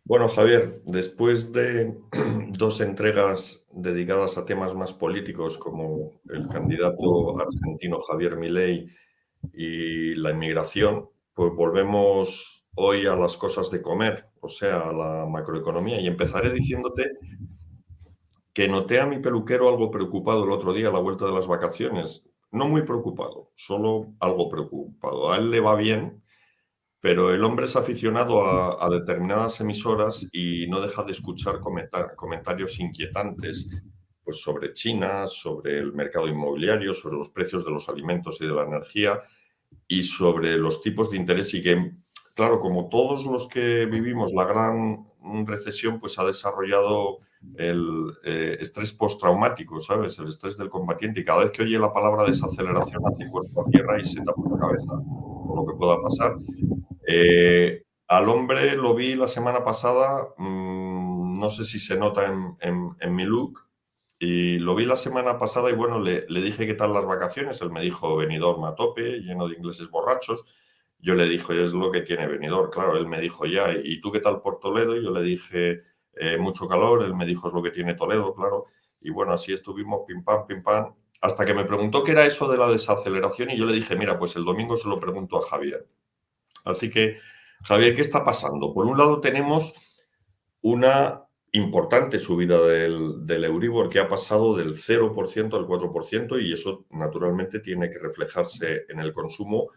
Bueno, Javier, después de dos entregas dedicadas a temas más políticos como el candidato argentino Javier Milei y la inmigración, pues volvemos hoy a las cosas de comer, o sea, a la macroeconomía. Y empezaré diciéndote que noté a mi peluquero algo preocupado el otro día a la vuelta de las vacaciones. No muy preocupado, solo algo preocupado. A él le va bien, pero el hombre es aficionado a determinadas emisoras y no deja de escuchar comentarios inquietantes, pues sobre China, sobre el mercado inmobiliario, sobre los precios de los alimentos y de la energía y sobre los tipos de interés. Y que, claro, como todos los que vivimos la gran recesión, pues ha desarrollado el estrés postraumático, ¿sabes? El estrés del combatiente. Y cada vez que oye la palabra desaceleración hace cuerpo a tierra y se tapa la cabeza por lo que pueda pasar. Al hombre lo vi la semana pasada, no sé si se nota en mi look, y lo vi la semana pasada y bueno, le dije qué tal las vacaciones. Él me dijo Benidorm a tope, lleno de ingleses borrachos. Yo le dije, es lo que tiene Benidorm, claro. Él me dijo, ya, ¿y tú qué tal por Toledo? Y yo le dije, mucho calor. Él me dijo, es lo que tiene Toledo, claro. Y bueno, así estuvimos, pim pam, hasta que me preguntó qué era eso de la desaceleración y yo le dije, mira, pues el domingo se lo pregunto a Javier. Así que, Javier, ¿qué está pasando? Por un lado tenemos una importante subida del Euribor que ha pasado del 0% al 4% y eso naturalmente tiene que reflejarse en el consumo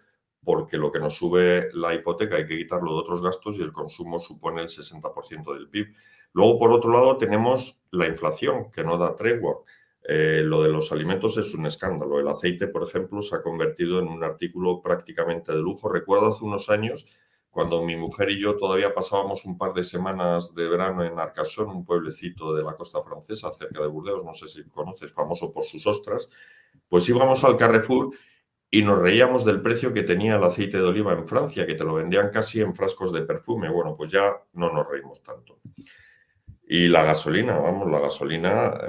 porque lo que nos sube la hipoteca hay que quitarlo de otros gastos y el consumo supone el 60% del PIB. Luego, por otro lado, tenemos la inflación que no da tregua. Lo de los alimentos es un escándalo. El aceite, por ejemplo, se ha convertido en un artículo prácticamente de lujo. Recuerdo hace unos años cuando mi mujer y yo todavía pasábamos un par de semanas de verano en Arcachon, un pueblecito de la costa francesa, cerca de Burdeos, no sé si conoces, famoso por sus ostras, pues íbamos al Carrefour y nos reíamos del precio que tenía el aceite de oliva en Francia, que te lo vendían casi en frascos de perfume. Bueno, pues ya no nos reímos tanto. Y la gasolina, vamos, la gasolina,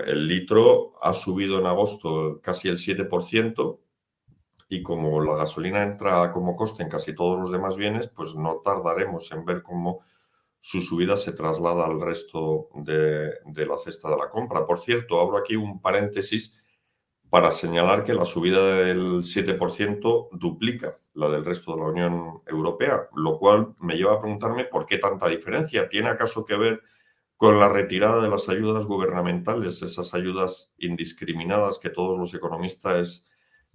el litro ha subido en agosto casi el 7%. Y como la gasolina entra como coste en casi todos los demás bienes, pues no tardaremos en ver cómo su subida se traslada al resto de la cesta de la compra. Por cierto, abro aquí un paréntesis para señalar que la subida del 7% duplica la del resto de la Unión Europea, lo cual me lleva a preguntarme por qué tanta diferencia. ¿Tiene acaso que ver con la retirada de las ayudas gubernamentales, esas ayudas indiscriminadas que todos los economistas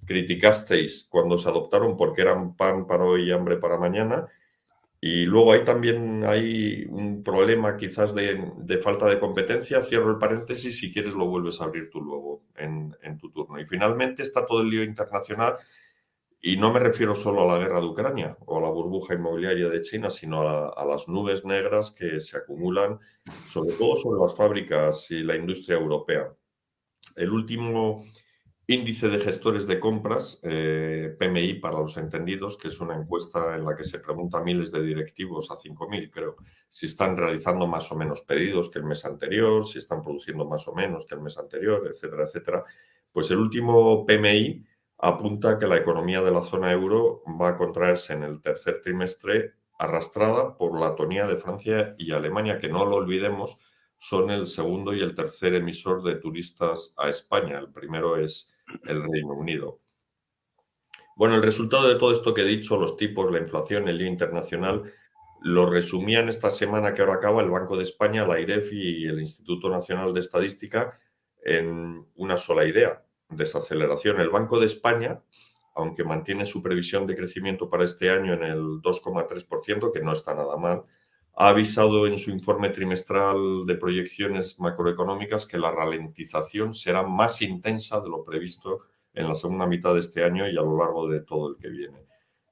criticasteis cuando se adoptaron porque eran pan para hoy y hambre para mañana? Y luego hay un problema quizás de falta de competencia. Cierro el paréntesis, si quieres lo vuelves a abrir tú luego en tu turno. Y finalmente está todo el lío internacional y no me refiero solo a la guerra de Ucrania o a la burbuja inmobiliaria de China, sino a las nubes negras que se acumulan sobre todo sobre las fábricas y la industria europea. El último índice de gestores de compras, PMI para los entendidos, que es una encuesta en la que se pregunta a miles de directivos, a 5.000 creo, si están realizando más o menos pedidos que el mes anterior, si están produciendo más o menos que el mes anterior, etcétera, etcétera. Pues el último PMI apunta que la economía de la zona euro va a contraerse en el tercer trimestre arrastrada por la atonía de Francia y Alemania, que no lo olvidemos, son el segundo y el tercer emisor de turistas a España. El primero es el Reino Unido. Bueno, el resultado de todo esto que he dicho, los tipos, la inflación, el lío internacional, lo resumían esta semana que ahora acaba el Banco de España, la AIREF y el Instituto Nacional de Estadística en una sola idea, desaceleración. El Banco de España, aunque mantiene su previsión de crecimiento para este año en el 2,3%, que no está nada mal, ha avisado en su informe trimestral de proyecciones macroeconómicas que la ralentización será más intensa de lo previsto en la segunda mitad de este año y a lo largo de todo el que viene.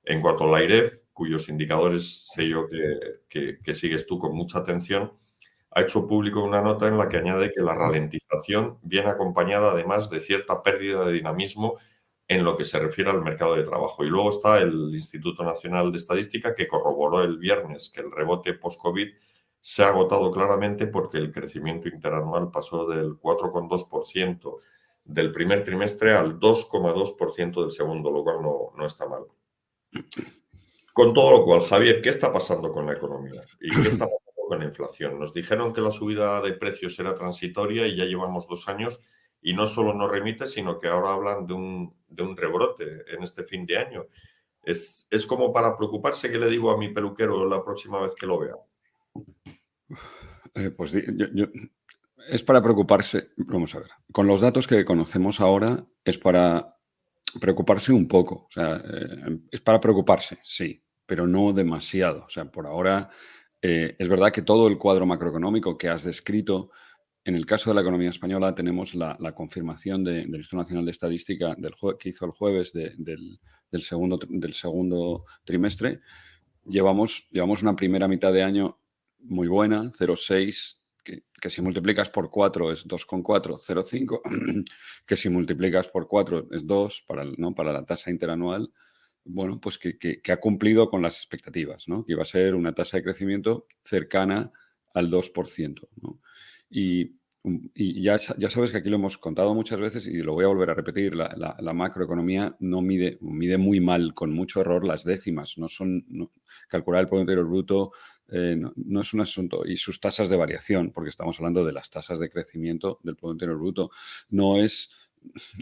En cuanto a la AIREF, cuyos indicadores sé yo que sigues tú con mucha atención, ha hecho público una nota en la que añade que la ralentización viene acompañada además de cierta pérdida de dinamismo en lo que se refiere al mercado de trabajo. Y luego está el Instituto Nacional de Estadística, que corroboró el viernes que el rebote post-COVID se ha agotado claramente porque el crecimiento interanual pasó del 4,2% del primer trimestre al 2,2% del segundo, lo cual no está mal. Con todo lo cual, Javier, ¿qué está pasando con la economía? ¿Y qué está pasando con la inflación. Nos dijeron que la subida de precios era transitoria y ya llevamos 2 años y no solo no remite, sino que ahora hablan de un rebrote en este fin de año. Es como para preocuparse. ¿Qué le digo a mi peluquero la próxima vez que lo vea? Pues es para preocuparse. Vamos a ver. Con los datos que conocemos ahora, es para preocuparse un poco. O sea, es para preocuparse, sí, pero no demasiado. O sea, por ahora es verdad que todo el cuadro macroeconómico que has descrito, en el caso de la economía española, tenemos la confirmación del Instituto Nacional de Estadística que hizo el jueves del segundo trimestre. Llevamos una primera mitad de año muy buena, 0,6, que si multiplicas por 4 es 2,4, 0,5, que si multiplicas por 4 es 2 para la tasa interanual. Bueno, pues que ha cumplido con las expectativas, ¿no? Que iba a ser una tasa de crecimiento cercana al 2%, ¿no? Y ya sabes que aquí lo hemos contado muchas veces y lo voy a volver a repetir, la macroeconomía no mide muy mal, con mucho error, las décimas. Calcular el Producto Interior Bruto no es un asunto, y sus tasas de variación, porque estamos hablando de las tasas de crecimiento del Producto Interior Bruto, no es...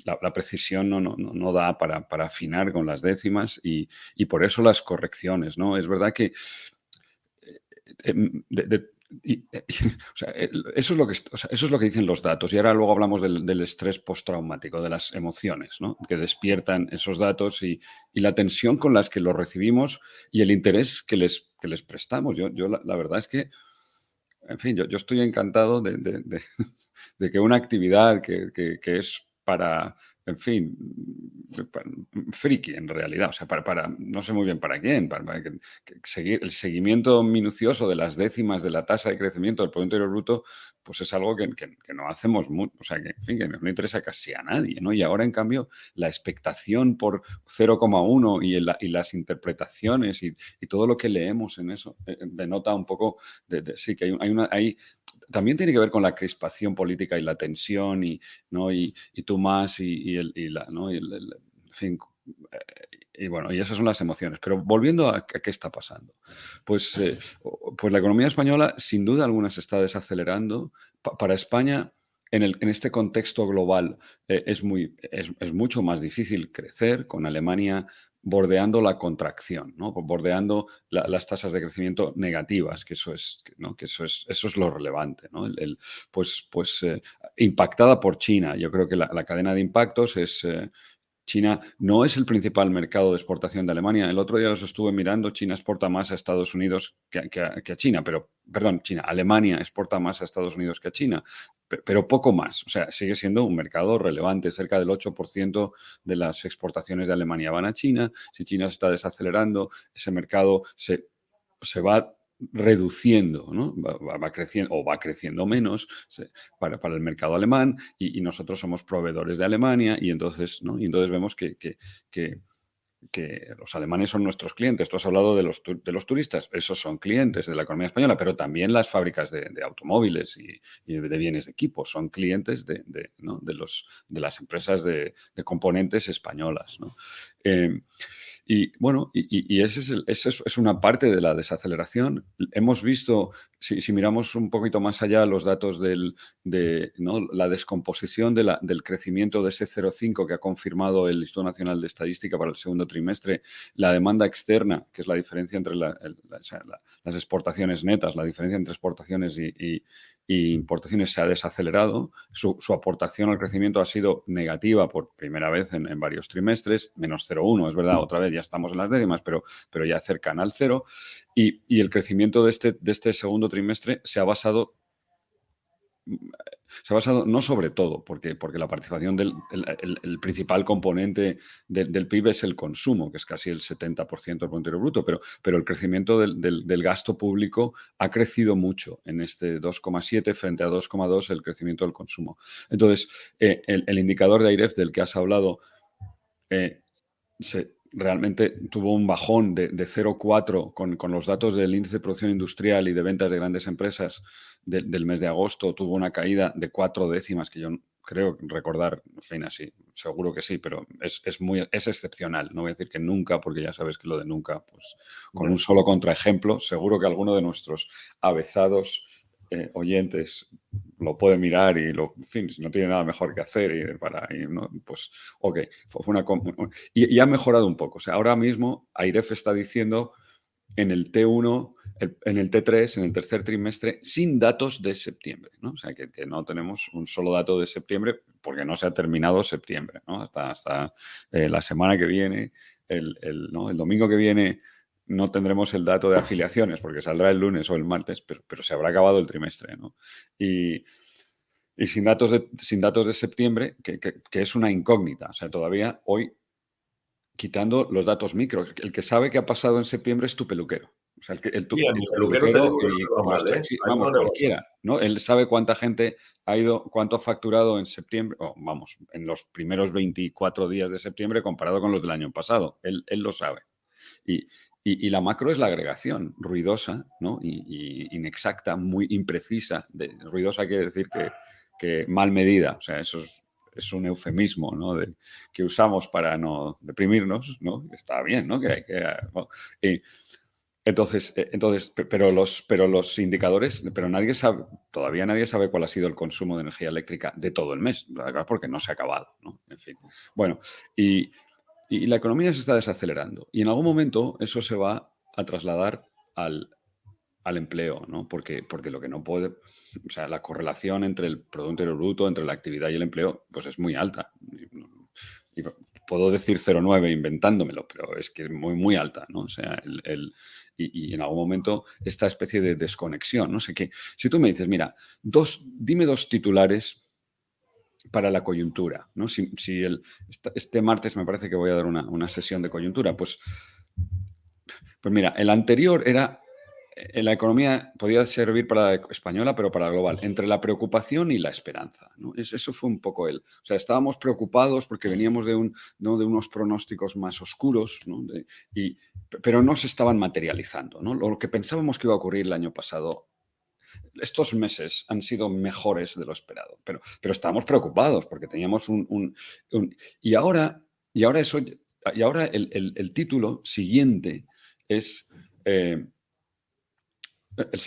La precisión no da para afinar con las décimas y por eso las correcciones, ¿no? Es verdad que o sea, eso es lo que dicen los datos. Y ahora luego hablamos del estrés postraumático, de las emociones, ¿no? Que despiertan esos datos y la tensión con las que los recibimos y el interés que les prestamos. Yo la verdad es que, en fin, yo estoy encantado de que una actividad que es para, en fin, friki en realidad, o sea, para no sé muy bien para quién, para seguir el seguimiento minucioso de las décimas de la tasa de crecimiento del Producto Interior Bruto, pues es algo que no hacemos mucho, o sea, que, en fin, que no interesa casi a nadie, ¿no? Y ahora, en cambio, la expectación por 0,1 y las interpretaciones y todo lo que leemos en eso denota un poco sí, que hay también tiene que ver con la crispación política y la tensión ¿no? y tú más ¿no? en fin, y bueno, y esas son las emociones. Pero volviendo a qué está pasando, pues la economía española sin duda alguna se está desacelerando. Para España, en este contexto global, es mucho más difícil crecer, con Alemania bordeando la contracción, ¿no? Bordeando las tasas de crecimiento negativas, que eso es lo relevante, ¿no? Impactada por China. Yo creo que la cadena de impactos es... China no es el principal mercado de exportación de Alemania. El otro día los estuve mirando. China exporta más a Estados Unidos que a China, Alemania exporta más a Estados Unidos que a China, pero poco más. O sea, sigue siendo un mercado relevante. Cerca del 8% de las exportaciones de Alemania van a China. Si China se está desacelerando, ese mercado se va reduciendo, ¿no? Va creciendo menos para el mercado alemán y nosotros somos proveedores de Alemania y entonces, ¿no? Y entonces vemos que los alemanes son nuestros clientes. Tú has hablado de los turistas, esos son clientes de la economía española, pero también las fábricas de automóviles y de bienes de equipo son clientes ¿no? de las empresas de componentes españolas, ¿no? Y bueno, esa es una parte de la desaceleración. Hemos visto, si miramos un poquito más allá, los datos ¿no? la descomposición del crecimiento de ese 0,5 que ha confirmado el Instituto Nacional de Estadística para el segundo trimestre, la demanda externa, que es la diferencia entre las exportaciones netas, la diferencia entre exportaciones y importaciones se ha desacelerado. Su aportación al crecimiento ha sido negativa por primera vez en varios trimestres, menos 0,1, es verdad, otra vez ya estamos en las décimas, pero ya cercana al 0. Y el crecimiento de este segundo trimestre se ha basado no sobre todo, porque la participación el principal componente del PIB es el consumo, que es casi el 70% del Producto Interior Bruto, pero el crecimiento del gasto público ha crecido mucho en este 2,7 frente a 2,2 el crecimiento del consumo. Entonces, el indicador de AIREF del que has hablado realmente tuvo un bajón de 0,4 con los datos del índice de producción industrial y de ventas de grandes empresas del mes de agosto. Tuvo una caída de 4 décimas, que yo creo recordar, en fin, así, seguro que sí, pero es excepcional. No voy a decir que nunca, porque ya sabes que lo de nunca, pues con un solo contraejemplo, seguro que alguno de nuestros avezados oyentes lo puede mirar y, en fin, si no tiene nada mejor que hacer, ¿no? Pues, ok, y ha mejorado un poco. O sea, ahora mismo AIREF está diciendo en el T1, en el T3, en el tercer trimestre, sin datos de septiembre, ¿no? O sea, que no tenemos un solo dato de septiembre porque no se ha terminado septiembre, ¿no? Hasta la semana que viene, ¿no? El domingo que viene no tendremos el dato de afiliaciones porque saldrá el lunes o el martes, pero se habrá acabado el trimestre, ¿no? Y sin datos de septiembre, que es una incógnita. O sea, todavía hoy, quitando los datos micro, el que sabe qué ha pasado en septiembre es tu peluquero. O sea, tu Sí, a mi peluquero te peluquero digo que no y le va mal, ¿eh? Ahí no vamos, le va mal. cualquiera, ¿no? Él sabe cuánta gente ha ido, cuánto ha facturado en septiembre, o vamos, en los primeros 24 días de septiembre comparado con los del año pasado. Él lo sabe. Y la macro es la agregación, ruidosa, ¿no? Y inexacta, muy imprecisa. Ruidosa quiere decir que mal medida. O sea, eso es un eufemismo, ¿no? Que usamos para no deprimirnos, ¿no? Está bien, ¿no? Bueno, entonces, pero los indicadores, pero nadie sabe, todavía nadie sabe cuál ha sido el consumo de energía eléctrica de todo el mes, porque no se ha acabado, ¿no? En fin. Bueno, y la economía se está desacelerando. Y en algún momento eso se va a trasladar al empleo, ¿no? Porque lo que no puede, o sea, la correlación entre el Producto Interior Bruto, entre la actividad y el empleo, pues es muy alta. Y puedo decir 0,9 inventándomelo, pero es que es muy, muy alta, ¿no? O sea, y en algún momento esta especie de desconexión, no sé qué. Si tú me dices, mira, dime dos titulares para la coyuntura, ¿no? Este martes me parece que voy a dar una sesión de coyuntura, pues mira, el anterior era la economía podía servir para la española, pero para la global, entre la preocupación y la esperanza, ¿no? Eso fue un poco él. O sea, estábamos preocupados porque veníamos de unos pronósticos más oscuros, ¿no? Pero no se estaban materializando, ¿no? Lo que pensábamos que iba a ocurrir el año pasado, estos meses han sido mejores de lo esperado, pero estábamos preocupados porque teníamos y ahora el título siguiente es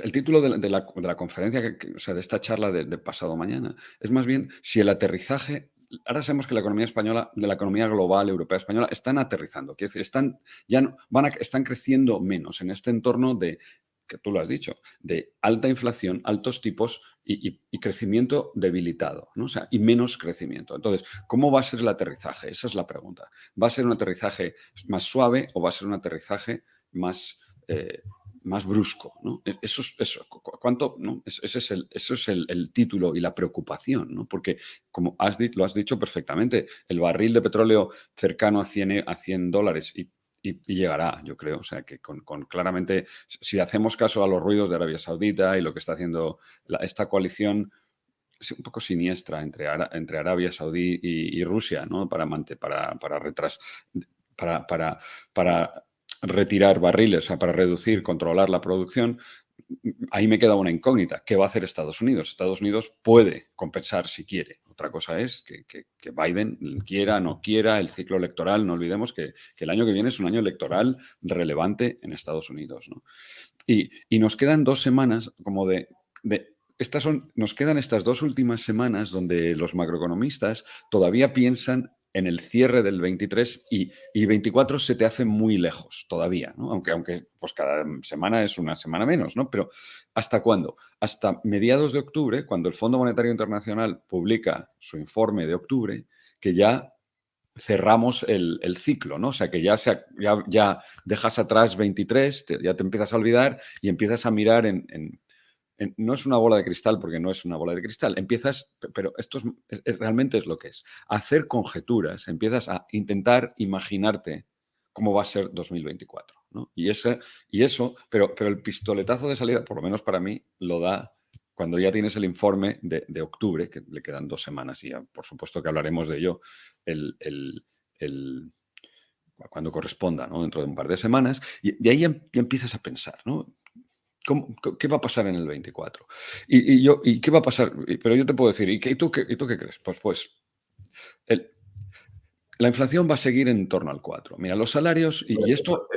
el título de la conferencia, o sea, de esta charla de pasado mañana, es más bien si el aterrizaje. Ahora sabemos que la economía española, de la economía global, europea, española, están aterrizando. Quiere decir, están creciendo menos en este entorno que tú lo has dicho, de alta inflación, altos tipos y crecimiento debilitado, ¿no? O sea, y menos crecimiento. Entonces, ¿cómo va a ser el aterrizaje? Esa es la pregunta. ¿Va a ser un aterrizaje más suave o va a ser un aterrizaje más brusco, ¿no? ¿Cuánto? ¿No? Eso es el título y la preocupación, ¿no? Porque, como lo has dicho perfectamente, el barril de petróleo cercano a $100 y llegará, yo creo. O sea, que claramente, si hacemos caso a los ruidos de Arabia Saudita y lo que está haciendo esta coalición, es un poco siniestra entre Arabia Saudí y Rusia, ¿no? Para retirar barriles, o sea, para reducir, controlar la producción. Ahí me queda una incógnita. ¿Qué va a hacer Estados Unidos? Estados Unidos puede compensar si quiere. Otra cosa es que Biden quiera, no quiera, el ciclo electoral. No olvidemos que el año que viene es un año electoral relevante en Estados Unidos, ¿no? Y nos quedan 2 semanas como nos quedan estas 2 últimas semanas donde los macroeconomistas todavía piensan en el cierre del 23 y 24 se te hace muy lejos todavía, ¿no? Aunque pues cada semana es una semana menos, ¿no? Pero ¿hasta cuándo? Hasta mediados de octubre, cuando el Fondo Monetario Internacional publica su informe de octubre, que ya cerramos el ciclo, ¿no? O sea, que ya dejas atrás 23, ya te empiezas a olvidar y empiezas a mirar no es una bola de cristal porque no es una bola de cristal. Empiezas, pero esto realmente es lo que es. Hacer conjeturas, empiezas a intentar imaginarte cómo va a ser 2024, ¿no? Y eso, pero el pistoletazo de salida, por lo menos para mí, lo da cuando ya tienes el informe de octubre, que le quedan 2 semanas y ya, por supuesto que hablaremos de ello cuando corresponda, ¿no? Dentro de un par de semanas. Y ahí ya empiezas a pensar, ¿no? ¿Qué va a pasar en el 24? ¿Y qué va a pasar? Pero yo te puedo decir, ¿y tú qué crees? Pues la inflación va a seguir en torno al 4. Mira, los salarios, y esto...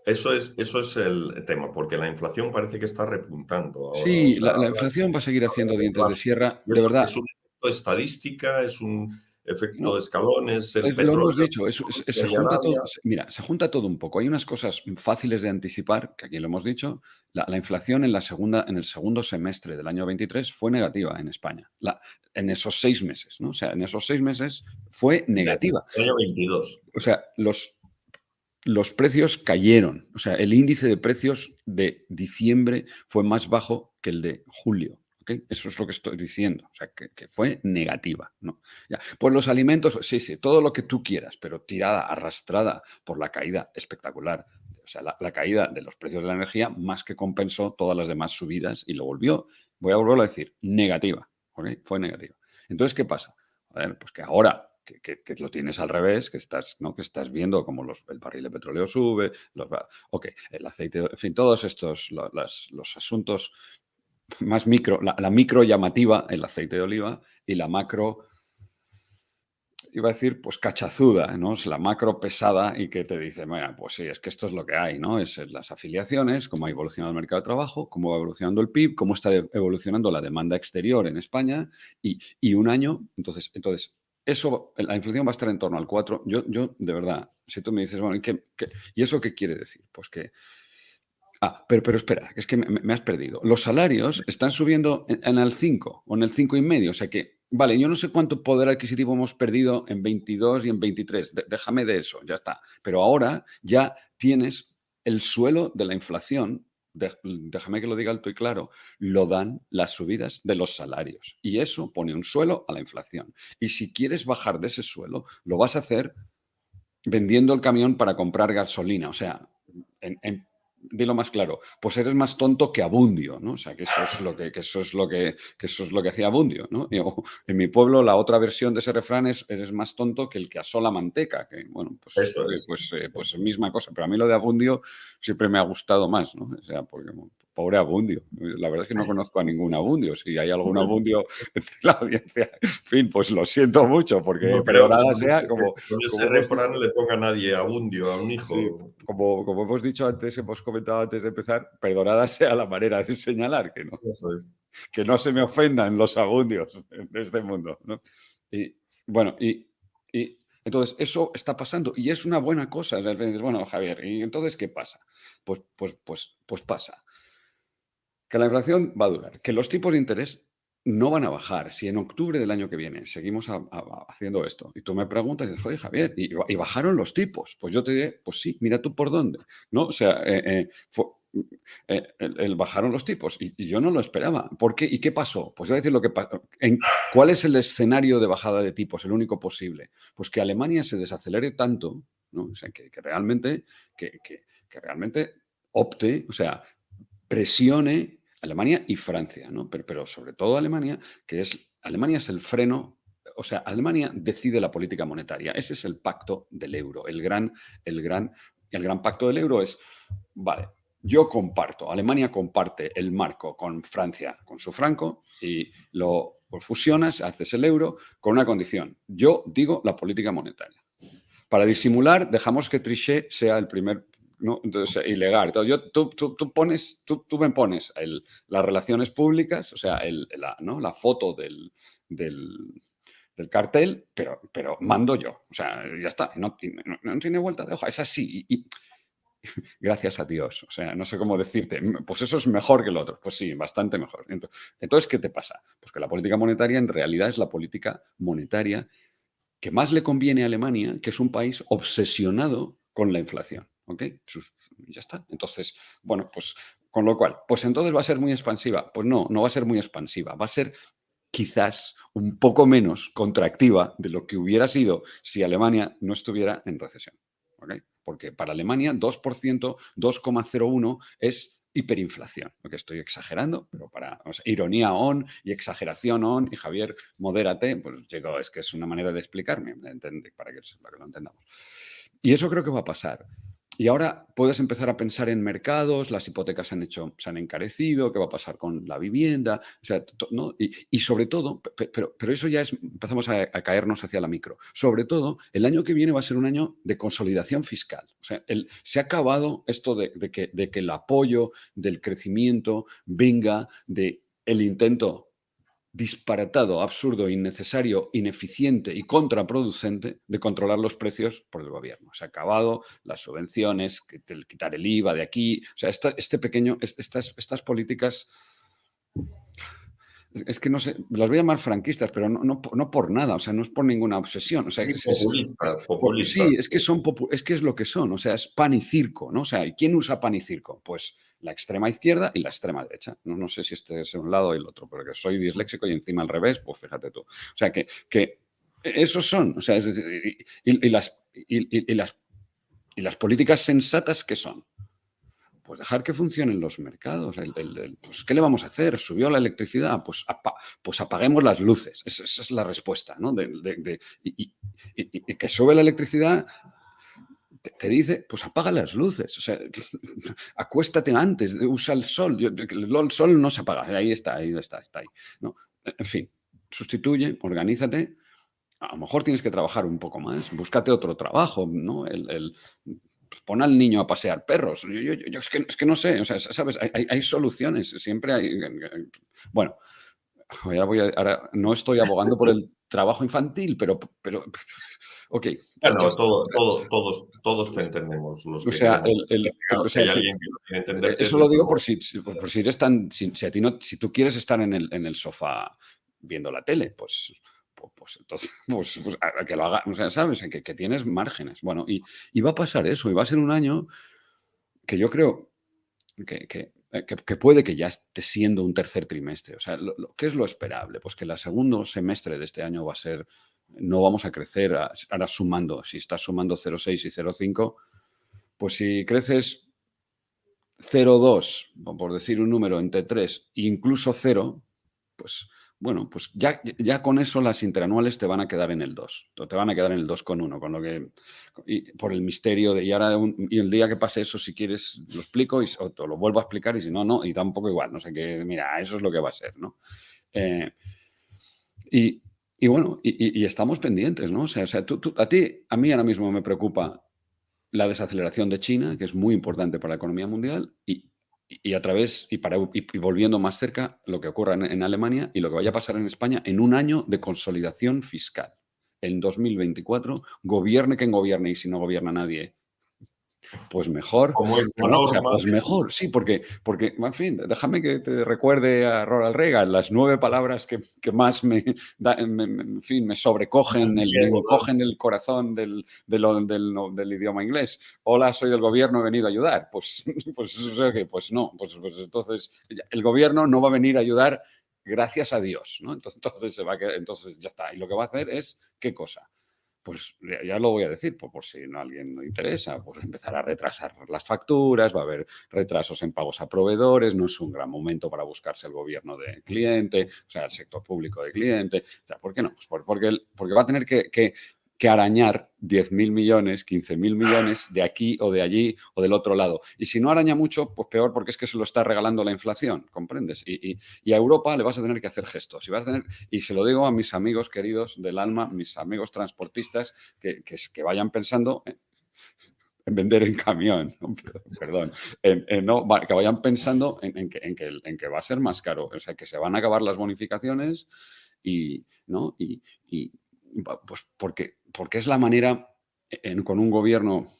Eso es el tema, porque la inflación parece que está repuntando ahora. O Sí, sea, la inflación va a seguir haciendo dientes de sierra, y de eso verdad. es un efecto estadística, es un efecto de No, escalón, es el lo hemos petróleo dicho, Rusia se y junta todo. Arabia. Mira, se junta todo un poco. Hay unas cosas fáciles de anticipar, que aquí lo hemos dicho. La inflación en el segundo semestre del año 23 fue negativa en España. En esos 6 meses, ¿no? O sea, en esos 6 meses fue negativa. El año 22. O sea, los precios cayeron. O sea, el índice de precios de diciembre fue más bajo que el de julio. ¿Okay? Eso es lo que estoy diciendo. O sea, que fue negativa, ¿no? Ya. Pues los alimentos, sí, todo lo que tú quieras, pero tirada, arrastrada por la caída espectacular. O sea, la caída de los precios de la energía más que compensó todas las demás subidas y lo voy a volverlo a decir, negativa. ¿Okay? Fue negativa. Entonces, ¿qué pasa? A ver, pues que ahora que lo tienes al revés, que estás viendo como el barril de petróleo sube, el aceite, en fin, todos estos, los asuntos más micro, la micro llamativa, el aceite de oliva, y la macro, iba a decir, pues cachazuda, ¿no? Es la macro pesada y que te dice, bueno, pues sí, es que esto es lo que hay, ¿no? Es las afiliaciones, cómo ha evolucionado el mercado de trabajo, cómo va evolucionando el PIB, cómo está evolucionando la demanda exterior en España y un año. Entonces, eso, la inflación va a estar en torno al 4. Yo de verdad, si tú me dices, bueno, ¿y eso qué quiere decir? Pues que... pero espera, es que me has perdido. Los salarios están subiendo en el 5 o en el 5,5. O sea que, vale, yo no sé cuánto poder adquisitivo hemos perdido en 22 y en 23. Déjame de eso, ya está. Pero ahora ya tienes el suelo de la inflación. Déjame que lo diga alto y claro. Lo dan las subidas de los salarios. Y eso pone un suelo a la inflación. Y si quieres bajar de ese suelo, lo vas a hacer vendiendo el camión para comprar gasolina. O sea, dilo más claro, pues eres más tonto que Abundio, ¿no? O sea, que eso es lo que hacía Abundio, ¿no? En mi pueblo la otra versión de ese refrán es eres más tonto que el que asó la manteca, que bueno, Eso es. pues misma cosa, pero a mí lo de Abundio siempre me ha gustado más, ¿no? O sea, porque pobre Abundio. La verdad es que no conozco a ningún Abundio. Si hay algún Abundio entre la audiencia, en fin, pues lo siento mucho, porque No creo perdonada sea, que como con ese hemos dicho. refrán le ponga a nadie abundio a un Sí, hijo. como hemos dicho antes, hemos comentado antes de empezar, perdonada sea la manera de señalar, Eso es. que no se me ofendan los abundios de este mundo, ¿no? Y bueno, y entonces eso está pasando y es una buena cosa. O sea, dices, bueno, Javier, ¿y entonces qué pasa? Pues pasa que la inflación va a durar, que los tipos de interés no van a bajar. Si en octubre del año que viene seguimos haciendo esto y tú me preguntas y dices, oye, Javier, ¿y bajaron los tipos? Pues yo te diré, pues sí, mira tú por dónde, ¿no? O sea, bajaron los tipos y yo no lo esperaba. ¿Por qué? ¿Y qué pasó? Pues voy a decir lo que pasó. ¿Cuál es el escenario de bajada de tipos, el único posible? Pues que Alemania se desacelere tanto, ¿no? O sea, que realmente opte, o sea, presione Alemania y Francia, ¿no? Pero sobre todo Alemania, Alemania es el freno, o sea, Alemania decide la política monetaria. Ese es el pacto del euro. El gran pacto del euro es, vale, Alemania comparte el marco con Francia, con su franco, y lo fusionas, haces el euro con una condición. Yo digo la política monetaria. Para disimular, dejamos que Trichet sea el primer, ¿no? Entonces, ilegal. Entonces, tú me pones las relaciones públicas, o sea, la foto del cartel, pero mando yo. O sea, ya está. No tiene vuelta de hoja. Es así. Gracias a Dios. O sea, no sé cómo decirte. Pues eso es mejor que lo otro. Pues sí, bastante mejor. Entonces, ¿qué te pasa? Pues que la política monetaria en realidad es la política monetaria que más le conviene a Alemania, que es un país obsesionado con la inflación. ¿Ok? Ya está. Entonces, bueno, pues con lo cual, pues entonces va a ser muy expansiva. Pues no va a ser muy expansiva. Va a ser quizás un poco menos contractiva de lo que hubiera sido si Alemania no estuviera en recesión. ¿Ok? Porque para Alemania 2%, 2,01 es hiperinflación, lo que estoy exagerando, pero ironía on y exageración on, y Javier, modérate, pues chico, es que es una manera de explicarme, para que lo entendamos. Y eso creo que va a pasar. Y ahora puedes empezar a pensar en mercados, las hipotecas se han encarecido, qué va a pasar con la vivienda, o sea, ¿no? Y sobre todo, pero eso ya empezamos a caernos hacia la micro. Sobre todo, el año que viene va a ser un año de consolidación fiscal. O sea, se ha acabado esto de que el apoyo del crecimiento venga del intento disparatado, absurdo, innecesario, ineficiente y contraproducente de controlar los precios por el gobierno. Se ha acabado las subvenciones, quitar el IVA de aquí. O sea, estas políticas, es que no sé, las voy a llamar franquistas, pero no por nada, o sea, no es por ninguna obsesión. O sea, Populistas. Sí, es que es lo que son, o sea, es pan y circo, ¿no? O sea, ¿quién usa pan y circo? Pues la extrema izquierda y la extrema derecha. No sé si este es un lado o el otro, porque soy disléxico y encima al revés, pues fíjate tú. O sea, que esos son, o sea, es decir, y las políticas sensatas, ¿qué son? Pues dejar que funcionen los mercados. Pues, ¿qué le vamos a hacer? ¿Subió la electricidad? Pues apaguemos las luces. Esa es la respuesta, ¿no? Y que sube la electricidad, te dice, pues apaga las luces. O sea, acuéstate antes, usa el sol. El sol no se apaga. Ahí está. ¿No? En fin, sustituye, organízate. A lo mejor tienes que trabajar un poco más. Búscate otro trabajo, ¿no? Pon al niño a pasear perros. Yo es que no sé, o sea, ¿sabes? Hay soluciones, siempre hay. Bueno, ahora no estoy abogando por el trabajo infantil, pero ok. Bueno, todos te entendemos. Los O que sea, queremos, si hay alguien que no quiere entenderte. eso lo digo por si eres tan. Si tú quieres estar en el sofá viendo la tele, pues entonces, a que lo haga, o sea, ¿sabes? Que tienes márgenes. Bueno, y va a pasar eso, y va a ser un año que yo creo que puede que ya esté siendo un tercer trimestre. O sea, ¿qué es lo esperable? Pues que el segundo semestre de este año va a ser, no vamos a crecer, ahora sumando, si estás sumando 0,6 y 0,5, pues si creces 0,2, por decir un número, entre 3 e incluso 0, pues bueno, pues ya con eso las interanuales te van a quedar en el 2, te van a quedar en el 2,1, con lo que, por el misterio de, y el día que pase eso, si quieres, lo explico o te lo vuelvo a explicar, y si no, no, y tampoco igual, no sé qué, mira, eso es lo que va a ser, ¿no? Y bueno, y estamos pendientes, ¿no? O sea a mí ahora mismo me preocupa la desaceleración de China, que es muy importante para la economía mundial, y a través, y volviendo más cerca, lo que ocurra en Alemania y lo que vaya a pasar en España en un año de consolidación fiscal. En 2024, gobierne quien gobierne, y si no gobierna nadie, pues mejor. Como es la norma. Pues mejor, sí, porque, en fin, déjame que te recuerde a Ronald Reagan las 9 palabras que más me sobrecogen, me cogen el corazón del idioma inglés. Hola, soy del gobierno, he venido a ayudar. Pues no, pues entonces el gobierno no va a venir a ayudar, gracias a Dios, ¿no? Entonces ya está. Y lo que va a hacer es, ¿qué cosa? Pues ya lo voy a decir, por si a alguien no interesa, pues empezar a retrasar las facturas, va a haber retrasos en pagos a proveedores, no es un gran momento para buscarse el gobierno de cliente, o sea, el sector público de cliente. O sea, ¿por qué no? Pues porque va a tener que arañar 10.000 millones, 15.000 millones de aquí o de allí o del otro lado. Y si no araña mucho, pues peor, porque es que se lo está regalando la inflación, ¿comprendes? Y a Europa le vas a tener que hacer gestos. Y se lo digo a mis amigos queridos del alma, mis amigos transportistas, que vayan pensando en vender en camión, perdón, que vayan pensando en que va a ser más caro, o sea, que se van a acabar las bonificaciones pues porque es la manera, con un gobierno,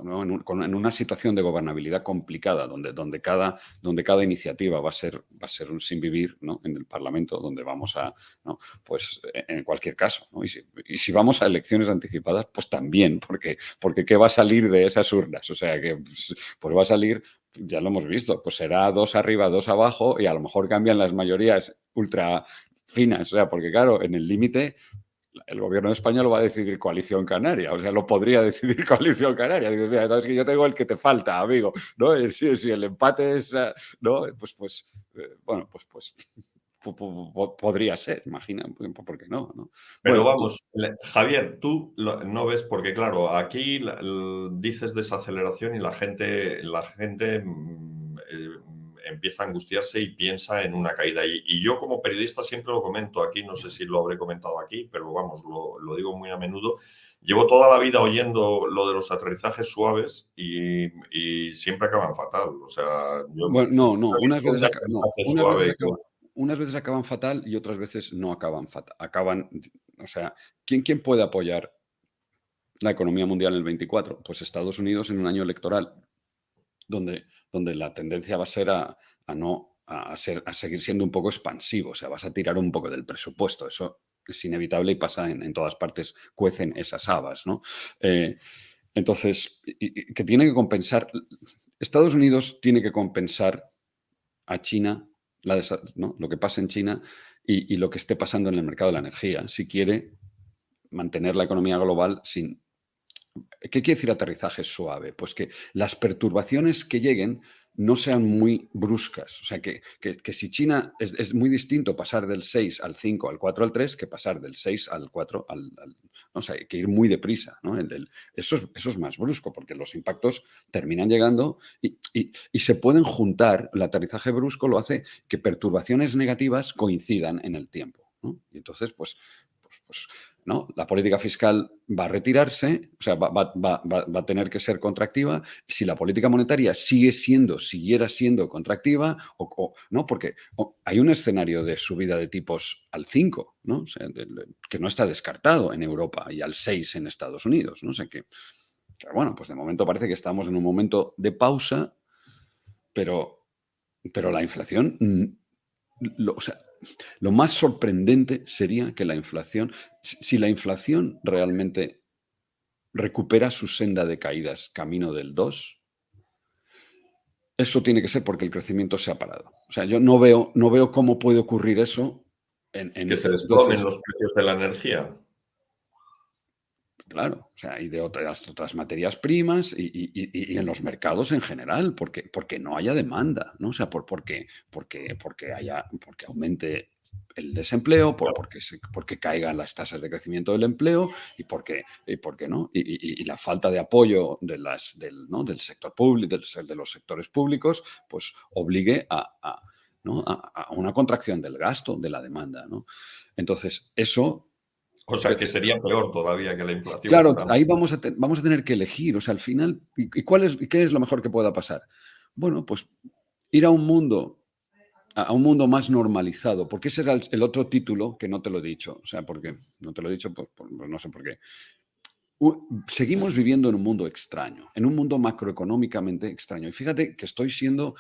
en una situación de gobernabilidad complicada, donde cada iniciativa va a ser un sinvivir, ¿no? En el Parlamento, donde vamos a, ¿no? Pues en cualquier caso, ¿no? Y si vamos a elecciones anticipadas, pues también, porque ¿qué va a salir de esas urnas? O sea, que pues va a salir, ya lo hemos visto, pues será 2 arriba, 2 abajo, y a lo mejor cambian las mayorías ultra finas, o sea, porque claro, en el límite el gobierno de España lo va a decidir Coalición Canaria, o sea, lo podría decidir Coalición Canaria. Dices, mira, es que yo tengo el que te falta, amigo, ¿no? Si el empate es, ¿no? Pues Podría ser, imagina, ¿por qué no? ¿No? Pero Bueno, vamos, Javier, tú no ves, porque claro, aquí dices desaceleración y la gente empieza a angustiarse y piensa en una caída. Y yo como periodista siempre lo comento aquí, no sé si lo habré comentado aquí, pero vamos, lo digo muy a menudo. Llevo toda la vida oyendo lo de los aterrizajes suaves y siempre acaban fatal. O sea, yo bueno, no, no he unas visto un veces, aterrizaje suave. unas veces acaban fatal y otras veces no acaban fatal. O sea, ¿quién puede apoyar la economía mundial en el 24? Pues Estados Unidos en un año electoral, donde la tendencia va a ser a seguir siendo un poco expansivo, o sea, vas a tirar un poco del presupuesto, eso es inevitable y pasa en todas partes, cuecen esas habas, ¿no? Entonces, que tiene que compensar, Estados Unidos tiene que compensar a China ¿no? Lo que pasa en China y lo que esté pasando en el mercado de la energía, si quiere mantener la economía global sin... ¿Qué quiere decir aterrizaje suave? Pues que las perturbaciones que lleguen no sean muy bruscas. O sea, que si China es muy distinto pasar del 6 al 5, al 4, al 3, que pasar del 6 al 4 o sea, hay que ir muy deprisa, ¿no? Eso es más brusco, porque los impactos terminan llegando y se pueden juntar. El aterrizaje brusco lo hace que perturbaciones negativas coincidan en el tiempo, ¿no? Y entonces, pues ¿no? La política fiscal va a retirarse, o sea, va a tener que ser contractiva. Si la política monetaria siguiera siendo contractiva, ¿no? Porque hay un escenario de subida de tipos al 5, ¿no? O sea, que no está descartado en Europa y al 6 en Estados Unidos, ¿no? O sea, bueno, pues de momento parece que estamos en un momento de pausa, pero la inflación, o sea, lo más sorprendente sería que la inflación, si la inflación realmente recupera su senda de caídas camino del 2, eso tiene que ser porque el crecimiento se ha parado. O sea, yo no veo cómo puede ocurrir eso. Que se desplomen Entonces, los precios de la energía. claro, o sea, y de otras materias primas y en los mercados en general, porque no haya demanda, ¿no? O sea, porque aumente el desempleo, porque caigan las tasas de crecimiento del empleo y porque no, y la falta de apoyo ¿no? del sector público, de los sectores públicos, pues obligue ¿no? a una contracción del gasto, de la demanda, ¿no? Entonces, eso... O sea, que sería peor todavía que la inflación. Claro, ahí vamos a tener que elegir. O sea, al final, ¿qué es lo mejor que pueda pasar? Bueno, pues ir a un mundo más normalizado, porque ese era el otro título que no te lo he dicho. O sea, porque no te lo he dicho, pues no sé por qué. Seguimos viviendo en un mundo extraño, en un mundo macroeconómicamente extraño. Y fíjate que estoy siendo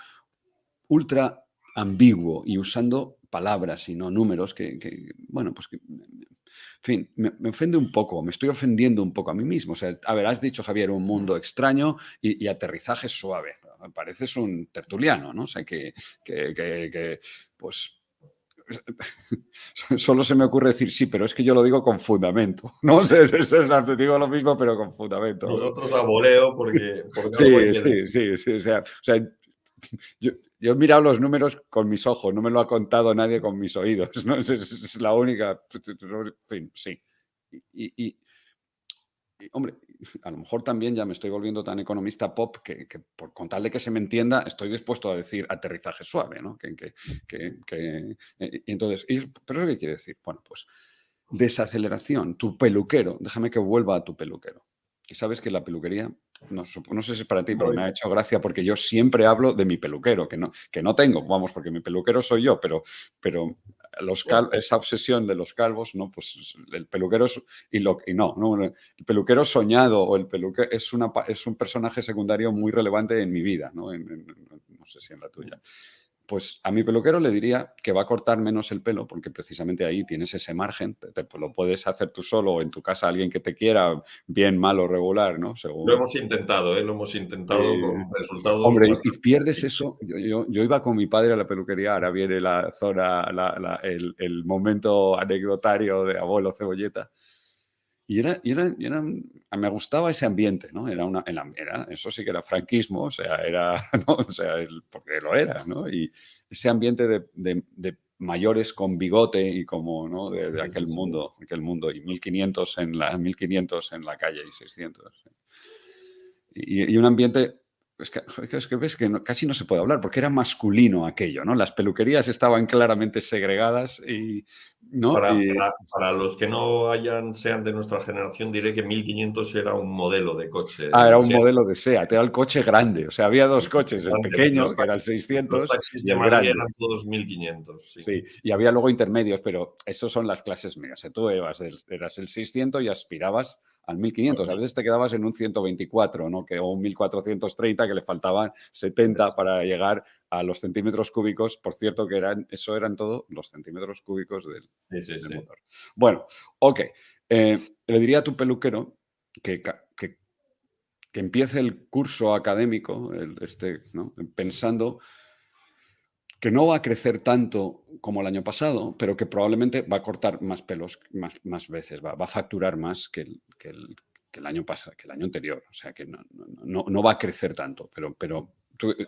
ultra ambiguo y usando palabras y no números bueno, pues que, en fin, me ofende un poco, me estoy ofendiendo un poco a mí mismo. O sea, a ver, has dicho, Javier, un mundo extraño y aterrizaje suave. Me pareces un tertuliano, ¿no? O sea, pues solo se me ocurre decir sí, pero es que yo lo digo con fundamento. No sé, te digo lo mismo, pero con fundamento. Nosotros a voleo porque algo hay Sí, que decir. sí. O sea yo he mirado los números con mis ojos, no me lo ha contado nadie con mis oídos, ¿no? Es la única. En fin, sí. Hombre, a lo mejor también ya me estoy volviendo tan economista pop que con tal de que se me entienda, estoy dispuesto a decir aterrizaje suave, ¿no? Y entonces, ¿pero eso qué quiere decir? Bueno, pues desaceleración, tu peluquero, déjame que vuelva a tu peluquero. Y sabes que la peluquería, no sé si es para ti, pero me ha hecho gracia porque yo siempre hablo de mi peluquero, que no tengo, vamos, porque mi peluquero soy yo, pero esa obsesión de los calvos, ¿no? Pues el peluquero no, el peluquero soñado o el peluquero es un personaje secundario muy relevante en mi vida, ¿no? No sé si en la tuya. Pues a mi peluquero le diría que va a cortar menos el pelo porque precisamente ahí tienes ese margen, lo puedes hacer tú solo o en tu casa alguien que te quiera, bien, mal o regular, ¿no? Lo hemos intentado, ¿eh? Lo hemos intentado con resultados Hombre, y bastante pierdes distintos. eso. Yo iba con mi padre a la peluquería, ahora viene la zona, el momento anecdotario de abuelo Cebolleta. Me gustaba ese ambiente, ¿no? Eso sí que era franquismo, o sea, ¿no? O sea, porque lo era, ¿no? Y ese ambiente de mayores con bigote y como, ¿no? de Sí, sí, aquel mundo, y 1500 en la calle y 600. Y un ambiente, es que ves que casi no se puede hablar, porque era masculino aquello, ¿no? Las peluquerías estaban claramente segregadas y, ¿no? Para los que no sean de nuestra generación, diré que 1500 era un modelo de coche. Era un modelo de SEAT, era el coche grande. O sea, había dos coches, el pequeño, Los que era el los 600, taxis y de el Madrid grande. eran todos 1500, sí. Sí, y había luego intermedios, pero esos son las clases medias. Tú eras el 600 y aspirabas al 1500. A veces te quedabas en un 124, ¿no? O un 1430, que le faltaban 70 para llegar a los centímetros cúbicos. Por cierto, que eso eran todos los centímetros cúbicos del motor. Bueno, ok. Le diría a tu peluquero que empiece el curso académico, ¿no? Pensando que no va a crecer tanto como el año pasado, pero que probablemente va a cortar más pelos más veces, va a facturar más que el año pasado, que el año anterior. O sea, que no va a crecer tanto, pero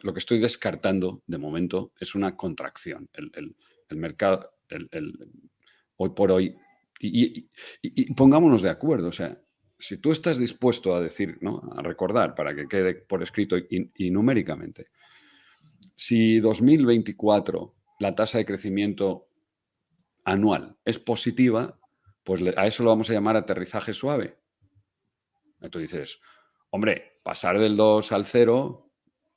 lo que estoy descartando de momento es una contracción. El mercado, hoy por hoy, y pongámonos de acuerdo, o sea, si tú estás dispuesto a decir, ¿no? A recordar para que quede por escrito y numéricamente, si 2024 la tasa de crecimiento anual es positiva, pues a eso lo vamos a llamar aterrizaje suave. Y tú dices, hombre, pasar del 2 al 0,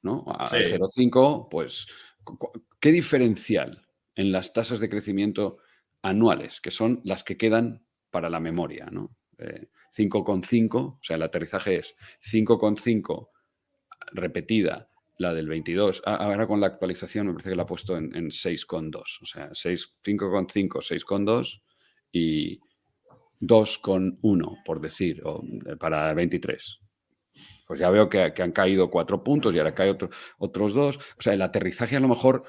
¿no? Al 0,5, pues, ¿qué diferencial en las tasas de crecimiento anuales, que son las que quedan para la memoria, ¿no? 5,5, o sea, el aterrizaje es 5,5 repetida la del 22, ahora con la actualización me parece que la ha puesto en 6,2, o sea, 5,5, 6,2 y 2,1, por decir, para 23. Pues ya veo que han caído 4 puntos y ahora caen otros 2. O sea, el aterrizaje a lo mejor,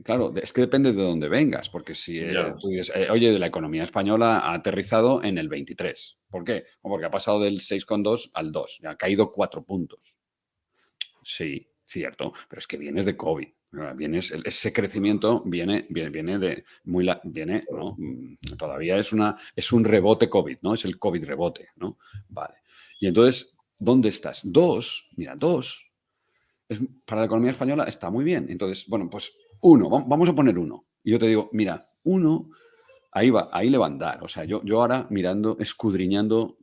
claro, es que depende de dónde vengas, porque si tú dices, oye, la economía española ha aterrizado en el 23. ¿Por qué? Porque ha pasado del 6,2 al 2, ya ha caído 4 puntos. Sí, cierto, pero es que vienes de COVID. Ese crecimiento viene ¿no? Todavía es un rebote COVID, ¿no? Es el COVID rebote, ¿no? Vale. Y entonces, ¿dónde estás? 2, mira, 2, para la economía española está muy bien. Entonces, bueno, pues 1, vamos a poner 1. Y yo te digo, mira, 1, ahí le va a andar. O sea, yo ahora mirando, escudriñando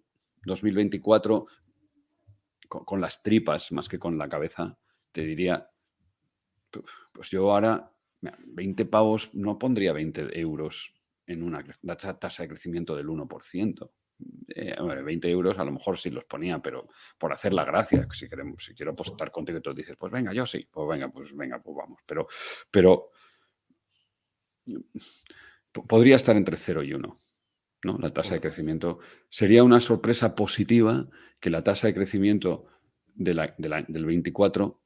2024 con las tripas más que con la cabeza, te diría, pues yo ahora, 20 pavos, no pondría 20 euros en una tasa de crecimiento del 1%. 20 euros a lo mejor sí los ponía, pero por hacer la gracia, si quiero apostar contigo y tú dices, pues venga, yo sí, pues venga, pues vamos. Pero podría estar entre 0 y 1. ¿No? La tasa de crecimiento. Sería una sorpresa positiva que la tasa de crecimiento del 24,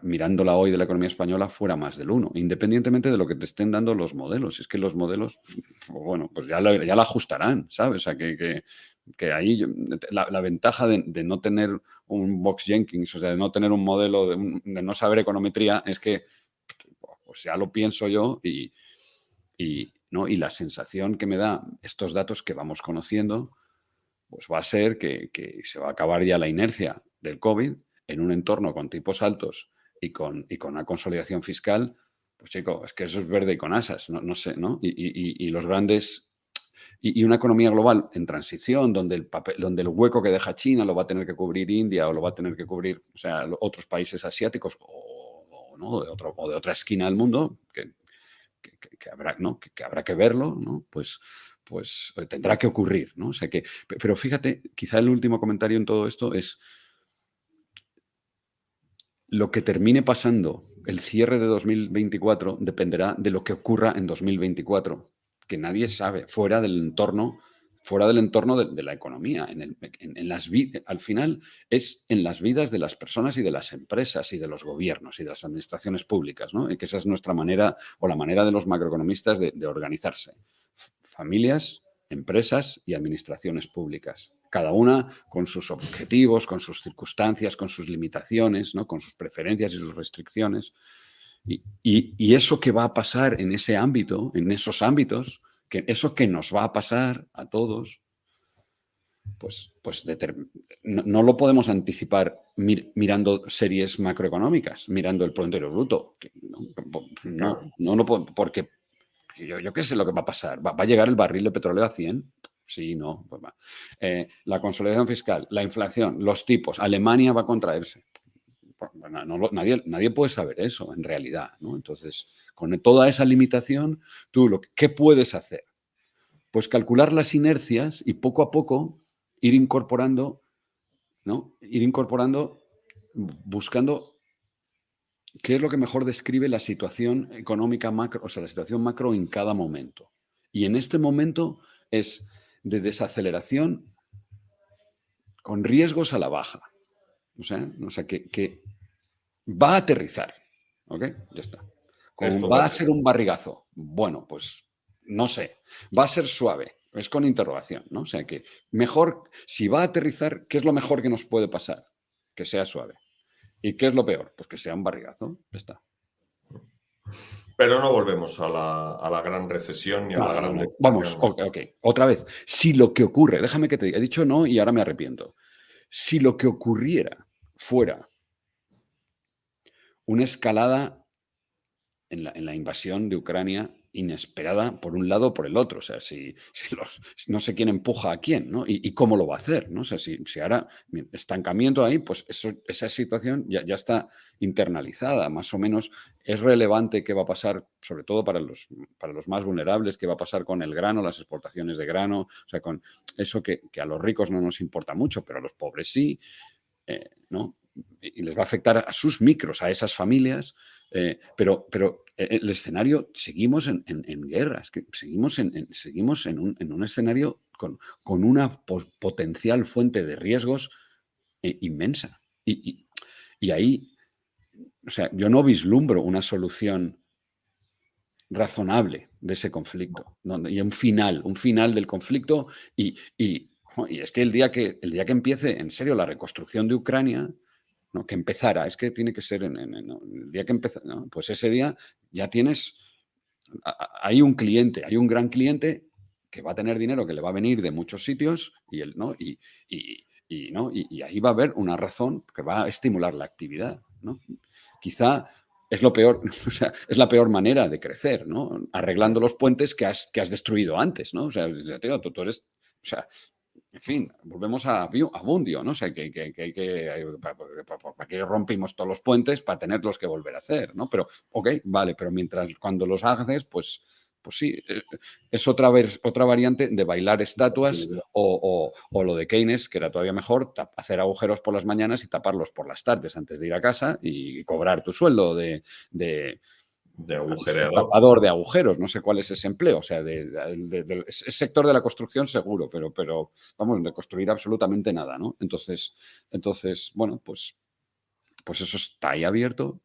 mirándola hoy de la economía española, fuera más del 1, independientemente de lo que te estén dando los modelos. Es que los modelos, bueno, pues ya la ajustarán, ¿sabes? O sea, que ahí la ventaja de no tener un Box Jenkins, o sea, de no tener un modelo, de no saber econometría, es que pues ya lo pienso yo ¿no? Y la sensación que me da estos datos que vamos conociendo, pues va a ser que se va a acabar ya la inercia del COVID en un entorno con tipos altos y con una consolidación fiscal. Pues chico, es que eso es verde y con asas, no sé, ¿no? Y los grandes... Y una economía global en transición, donde el hueco que deja China lo va a tener que cubrir India o lo va a tener que cubrir, o sea, otros países asiáticos ¿no? de otra esquina del mundo, que habrá, ¿no? que habrá que verlo, ¿no? Pues tendrá que ocurrir, ¿no? O sea pero fíjate, quizá el último comentario en todo esto es lo que termine pasando, el cierre de 2024 dependerá de lo que ocurra en 2024, que nadie sabe, fuera del entorno de la economía. Al final es en las vidas de las personas y de las empresas y de los gobiernos y de las administraciones públicas, ¿no? Y que esa es nuestra manera, o la manera de los macroeconomistas de organizarse. Familias, empresas y administraciones públicas. Cada una con sus objetivos, con sus circunstancias, con sus limitaciones, ¿no? Con sus preferencias y sus restricciones. Y eso que va a pasar en ese ámbito, en esos ámbitos, eso que nos va a pasar a todos, pues no lo podemos anticipar mirando series macroeconómicas, mirando el Producto Interior Bruto. Porque yo qué sé lo que va a pasar. ¿Va a llegar el barril de petróleo a 100? Sí, no. Pues va. La consolidación fiscal, la inflación, los tipos, Alemania va a contraerse. Bueno, nadie puede saber eso en realidad, ¿no? Entonces, con toda esa limitación, ¿qué puedes hacer? Pues calcular las inercias y poco a poco ir incorporando, ¿no? Buscando qué es lo que mejor describe la situación económica macro, o sea, la situación macro en cada momento. Y en este momento es de desaceleración con riesgos a la baja. O sea que va a aterrizar. ¿Ok? Ya está. ¿Va a ser un barrigazo? Bueno, pues no sé. Va a ser suave. Es con interrogación, ¿no? O sea que mejor, si va a aterrizar, ¿qué es lo mejor que nos puede pasar? Que sea suave. ¿Y qué es lo peor? Pues que sea un barrigazo. Ya está. Pero no volvemos a la gran recesión ni a la gran depresión. Vamos, ok. Otra vez. Si lo que ocurre, déjame que te diga, he dicho no y ahora me arrepiento. Si lo que ocurriera fuera una escalada en la invasión de Ucrania inesperada por un lado o por el otro. O sea, si no sé quién empuja a quién, ¿no? Y cómo lo va a hacer, ¿no? O sea, si ahora estancamiento ahí, pues esa situación ya está internalizada. Más o menos es relevante qué va a pasar, sobre todo para los más vulnerables, qué va a pasar con el grano, las exportaciones de grano, o sea, con eso que a los ricos no nos importa mucho, pero a los pobres sí, ¿no? Y les va a afectar a sus micros, a esas familias, pero el escenario, seguimos en guerras, seguimos en un escenario con una potencial fuente de riesgos inmensa. Y ahí, o sea, yo no vislumbro una solución razonable de ese conflicto, ¿no? Y un final del conflicto y es que el día que empiece en serio la reconstrucción de Ucrania, ¿no? Que empezara, es que tiene que ser el día que empezara, ¿no? Pues ese día ya tienes, hay un cliente, hay un gran cliente que va a tener dinero, que le va a venir de muchos sitios ¿no? Y ahí va a haber una razón que va a estimular la actividad, ¿no? Quizá es lo peor, o sea, es la peor manera de crecer, ¿no? Arreglando los puentes que has destruido antes, ¿no? O sea, tío, tú eres, o sea, en fin, volvemos a Bundio, ¿no? O sea, ¿para qué rompimos todos los puentes para tenerlos que volver a hacer, ¿no? Pero, ok, vale, pero cuando los haces, pues sí, es otra variante de bailar estatuas o lo de Keynes, que era todavía mejor, hacer agujeros por las mañanas y taparlos por las tardes antes de ir a casa y cobrar tu sueldo de agujereador. Tapador de agujeros, no sé cuál es ese empleo, o sea, es sector de la construcción seguro, pero vamos, de construir absolutamente nada, ¿no? Entonces bueno, pues eso está ahí abierto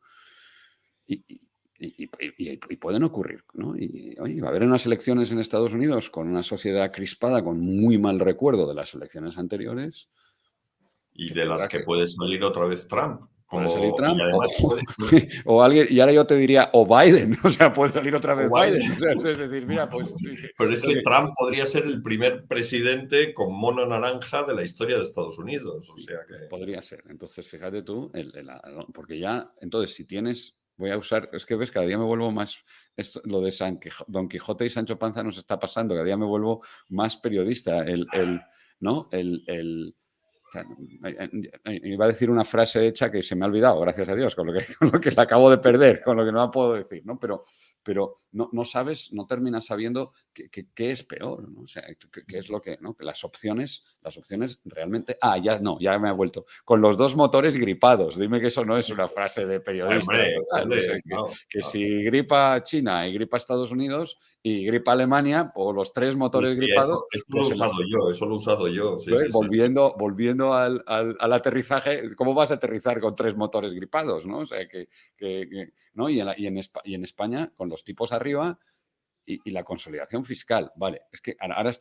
y pueden ocurrir, ¿no? Y oye, va a haber unas elecciones en Estados Unidos con una sociedad crispada, con muy mal recuerdo de las elecciones anteriores. Y de las que puede salir otra vez Trump. Puede salir Trump o alguien, y ahora yo te diría, o Biden, o sea, puede salir otra vez Biden. O sea, es decir, mira, pues... Pero es que Trump podría ser el primer presidente con mono naranja de la historia de Estados Unidos, o sea que... Podría ser. Entonces, fíjate tú, porque ya, entonces, si tienes... Voy a usar, es que ves, cada día me vuelvo más, lo de Don Quijote y Sancho Panza nos está pasando, cada día me vuelvo más periodista, ¿no? Iba a decir una frase hecha que se me ha olvidado, gracias a Dios, con lo que la acabo de perder, con lo que no la puedo decir, ¿no? Pero no sabes, no terminas sabiendo qué es peor, ¿no? O sea, qué es lo que, ¿no? Que las opciones realmente... ya me ha vuelto. Con los dos motores gripados. Dime que eso no es una frase de periodista. Que si gripa China y gripa Estados Unidos y gripa Alemania, o los tres motores gripados... Eso lo he usado yo. Sí, volviendo al aterrizaje, ¿cómo vas a aterrizar con tres motores gripados? ¿No? O sea, ¿no? Y en España, con los tipos arriba y la consolidación fiscal. Vale, es que ahora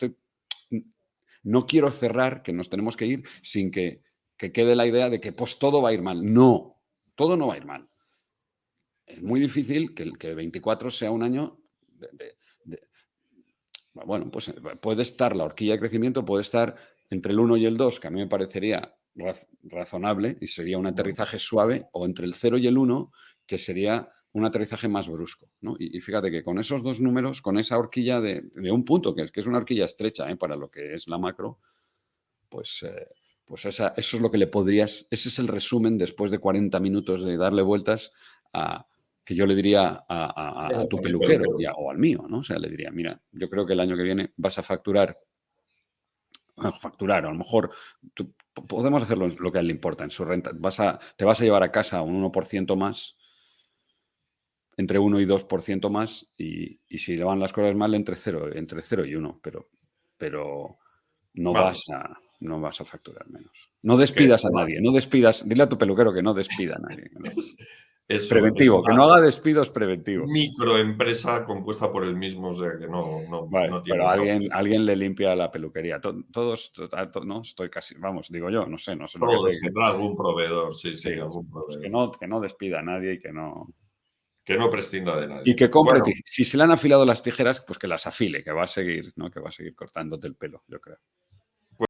no quiero cerrar, que nos tenemos que ir sin que quede la idea de que pues todo va a ir mal. No, todo no va a ir mal. es muy difícil que 24 sea un año bueno, pues puede estar la horquilla de crecimiento, puede estar entre el 1 y el 2, que a mí me parecería razonable y sería un aterrizaje suave, o entre el 0 y el 1, que sería un aterrizaje más brusco, ¿no? Y fíjate que con esos dos números, con esa horquilla de un punto, que es una horquilla estrecha para lo que es la macro, pues eso es lo que le podrías... Ese es el resumen después de 40 minutos de darle vueltas que yo le diría a tu peluquero o al mío, ¿no? O sea, le diría, mira, yo creo que el año que viene vas a facturar, a lo mejor podemos hacerlo en lo que a él le importa, en su renta. Te vas a llevar a casa un 1% más, entre 1 y 2% más, y si le van las cosas mal, entre 0 y 1, pero no vas a facturar menos. No despidas a nadie, dile a tu peluquero que no despida a nadie. Preventivo, que no haga despidos preventivos. Microempresa compuesta por él mismo, o sea que no tiene. Pero alguien le limpia la peluquería. Todos, no, estoy casi, vamos, digo yo, no sé. Todos tendrá algún proveedor, sí, algún proveedor. Pues que no despida a nadie y que no prescinda de nadie. Y que compre, si se le han afilado las tijeras, pues que las afile, que va a seguir, ¿no? Que va a seguir cortándote el pelo, yo creo.